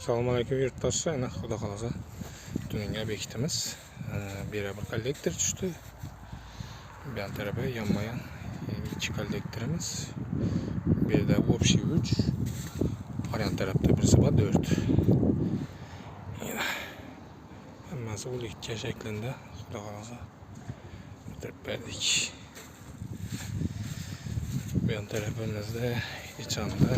Selamünaleyküm yurttaşlar. Yani Xudo xolasa tuningi obyektimiz. Bir bir kollektor tushdi. Bu yan tarafa yanma-yan ikki kollektorimiz. Bu yerda общий 3. Har yan tarafda birisi bor 4. Hammasi o'likcha shaklida Xudo xolasa bitirib berdik. Bu yan tarafimizda ichanda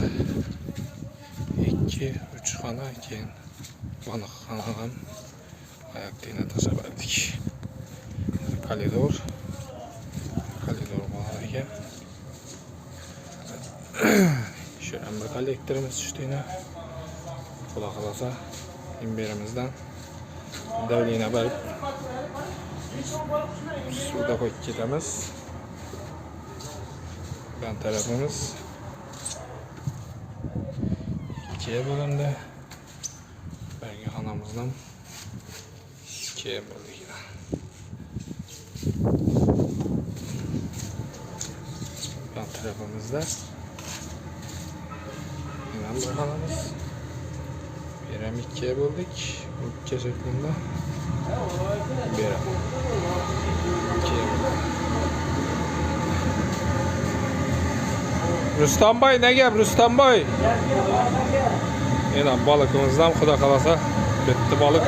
2-3 xona keyin baliqxona ham ayaktina tashlab berdik. Koridor bor ekan. Shu ham bir kollektorimiz tushdi. Xudo xolasa imberimizdan davlina berib suvda qo'yib ketamiz. Bu tarafimiz ikiye bölündü. Belki xonamizdan ikiye böldik. Bu tarafımızda yine bu xonamiz. Bir hem ikiye böldük. İkiye şeklinde. Bir hem ikiye böldük. Rustam Bey ne gap Rustam Bey? Yine balıkımızdan Xudo xolasa bitti balık.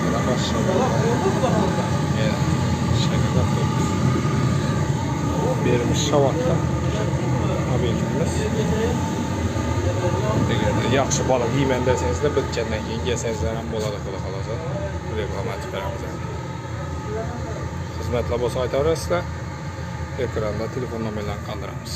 Yine başladı. Yine şekilde birimiz şavatta obyektimiz. Eğer yaxşı balık yiymen deseniz de bitkenden keyin yesengizler ham bo'ladi Xudo xolasa. Reklama aytib beramiz. Xizmatlar bo'lsa aytaverasizlar. Ekranda telefon nomerlarini qoldiramiz.